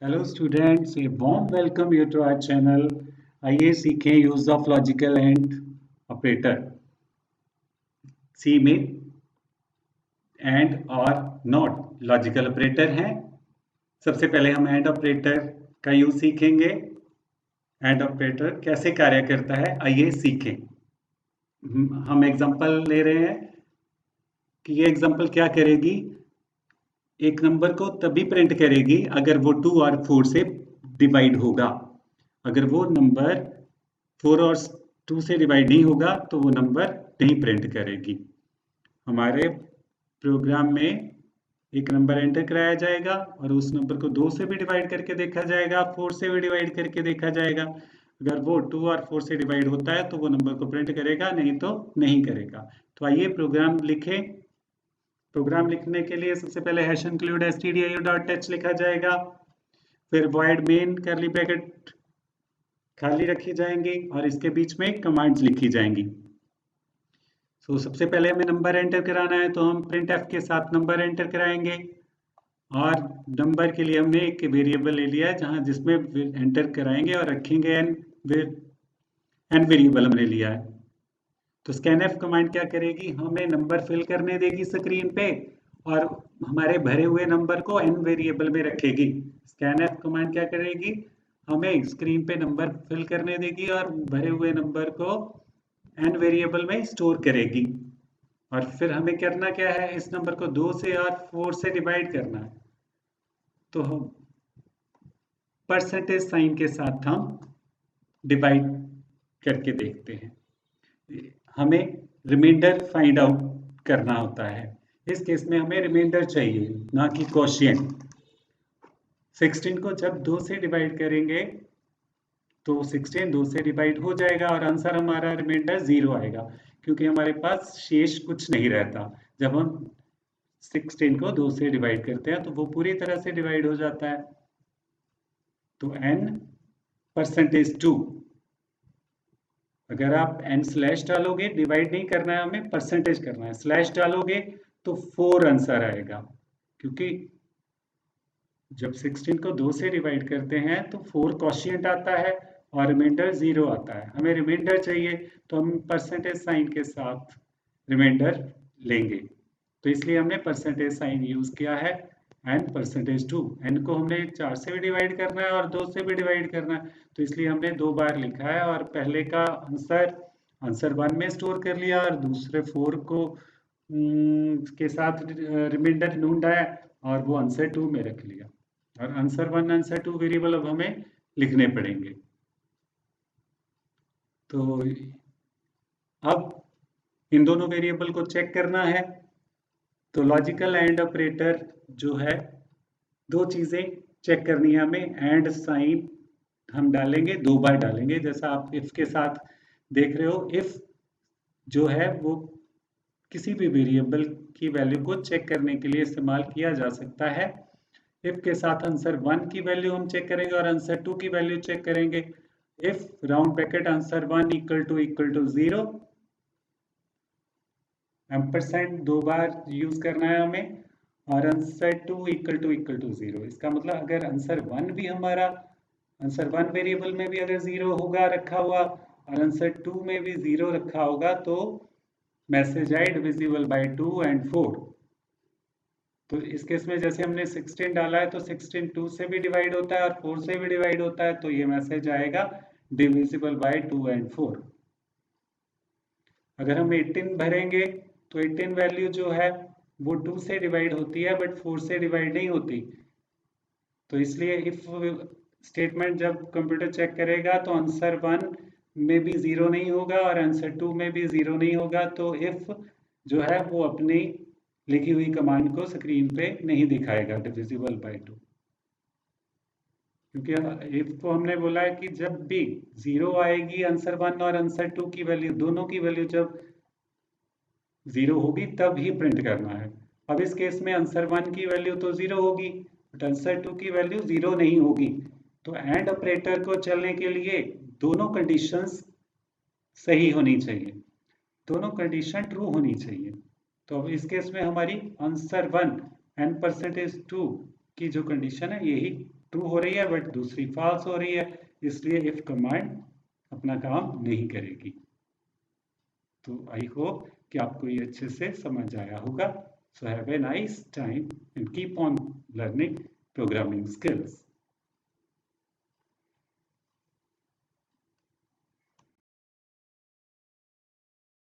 Hello students, a warm welcome you to our channel. आइए सीखें use of logical and operator. C में and और not logical operator हैं। सबसे पहले हम एंड ऑपरेटर का यूज सीखेंगे। एंड ऑपरेटर कैसे कार्य करता है आइए सीखें। हम एग्जांपल ले रहे हैं कि ये एग्जांपल क्या करेगी। एक नंबर को तभी प्रिंट करेगी अगर वो 2 और 4 से डिवाइड होगा। अगर वो नंबर 4 और 2 से डिवाइड नहीं होगा तो वो नंबर नहीं प्रिंट करेगी। हमारे प्रोग्राम में एक नंबर एंटर कराया जाएगा और उस नंबर को 2 से भी डिवाइड करके देखा जाएगा, 4 से भी डिवाइड करके देखा जाएगा। अगर वो 2 और 4 से डिवाइड होता है तो वो नंबर को प्रिंट करेगा, नहीं तो नहीं करेगा। तो आइए प्रोग्राम लिखें। प्रोग्राम लिखने के लिए सबसे पहले हैश इंक्लूड stdio.h लिखा जाएगा। फिर void main कर्ली ब्रैकेट खाली रखी जाएंगी और इसके बीच में कमांड्स लिखी जाएंगी। तो सबसे पहले हमें नंबर एंटर कराना है तो हम प्रिंट एफ के साथ नंबर एंटर कराएंगे। और नंबर के लिए हमने एक वेरिएबल ले लिया है जहां जिसमें एंटर कराएंगे और रखेंगे एन वेरिएबल हमने लिया है। तो स्कैनएफ कमांड क्या करेगी, हमें नंबर फिल करने देगी स्क्रीन पे और हमारे भरे हुए नंबर को एन वेरिएबल में रखेगी। स्कैनएफ कमांड क्या करेगी, हमें स्क्रीन पे नंबर फिल करने देगी और भरे हुए नंबर को एन वेरिएबल में स्टोर करेगी। और फिर हमें करना क्या है, इस नंबर को 2 से और 4 से डिवाइड करना है। तो हम परसेंटेज साइन के साथ हम डिवाइड करके देखते हैं। हमें रिमाइंडर फाइंड आउट करना होता है। इस केस में हमें रिमाइंडर चाहिए, ना कि क्वोशिएंट। 16 को जब 2 से डिवाइड करेंगे तो 16 2 से डिवाइड हो जाएगा और आंसर हमारा रिमाइंडर 0 आएगा, क्योंकि हमारे पास शेष कुछ नहीं रहता। जब हम 16 को 2 से डिवाइड करते हैं तो वो पूरी तरह से डिवाइड हो जाता है। तो n परसेंटेज 2, अगर आप n स्लैश डालोगे, डिवाइड नहीं करना है हमें, परसेंटेज करना है, स्लैश डालोगे तो 4 आंसर आएगा। क्योंकि जब 16 को 2 से डिवाइड करते हैं तो 4 क्वोशिएंट आता है और रिमाइंडर 0 आता है। हमें रिमाइंडर चाहिए तो हम परसेंटेज साइन के साथ रिमाइंडर लेंगे। तो इसलिए हमने परसेंटेज साइन यूज किया है। एन परसेंटेज 2, एन को हमने 4 से भी डिवाइड करना है और 2 से भी डिवाइड करना है, तो इसलिए हमने 2 बार लिखा है। और पहले का आंसर 1 में स्टोर कर लिया और दूसरे 4 को के साथ रिमाइंडर ढूंढा है और वो आंसर 2 में रख लिया। और आंसर 1 आंसर 2 वेरिएबल अब हमें लिखने पड़ेंगे। तो अब इन दोनों वेरिएबल को चेक करना है। तो लॉजिकल एंड ऑपरेटर जो है, 2 चीजें चेक करनी है हमें। एंड साइन हम डालेंगे, 2 बार डालेंगे, जैसा आप इफ के साथ देख रहे हो। इफ जो है वो किसी भी वेरिएबल की वैल्यू को चेक करने के लिए इस्तेमाल किया जा सकता है। इफ के साथ आंसर 1 की वैल्यू हम चेक करेंगे और आंसर 2 की वैल्यू चेक करेंगे। If round bracket answer 1 equal to 0, ampersand 2 बार यूज करना है हमें, और आंसर 2 इक्वल टू 0। इसका मतलब अगर आंसर 1 भी हमारा, आंसर 1 वेरिएबल में भी अगर 0 होगा रखा हुआ और आंसर 2 में भी 0 रखा होगा तो मैसेज आए डिविजिबल बाय 2 एंड 4। तो इस केस में जैसे हमने 16 डाला है तो 16 2 से भी डिवाइड होता है और 4 से भी डिवाइड होता है, तो ये मैसेज आएगा डिविजिबल बाय 2 एंड 4। अगर हम 18 भरेंगे तो 18 वैल्यू जो है वो 2 से डिवाइड होती है बट 4 से डिवाइड नहीं होती। तो इसलिए इफ स्टेटमेंट जब कंप्यूटर चेक करेगा तो आंसर 1 में भी 0 नहीं होगा और आंसर 2 में भी 0 नहीं होगा। तो इफ जो है वो अपनी लिखी हुई कमांड को स्क्रीन पे नहीं दिखाएगा डिविजिबल बाय 2, क्योंकि इफ को हमने बोला है कि जब भी 0 आएगी आंसर 1 और आंसर 2 की वैल्यू, दोनों की वैल्यू जब 0 होगी तब ही प्रिंट करना है। अब इस केस में आंसर 1 की वैल्यू तो 0 होगी बट आंसर 2 की वैल्यू 0 नहीं होगी। तो एंड ऑपरेटर को चलने के लिए दोनों कंडीशंस सही होनी चाहिए, दोनों कंडीशन ट्रू होनी चाहिए। तो अब इस केस में हमारी आंसर 1 एंड परसेंटेज 2 की जो कंडीशन है यही ट्रू हो रही है बट दूसरी फॉल्स हो रही है, इसलिए इफ कमांड अपना काम नहीं करेगी। तो आई होप कि आपको ये अच्छे से समझ आया होगा। So have a nice time and keep on learning programming skills.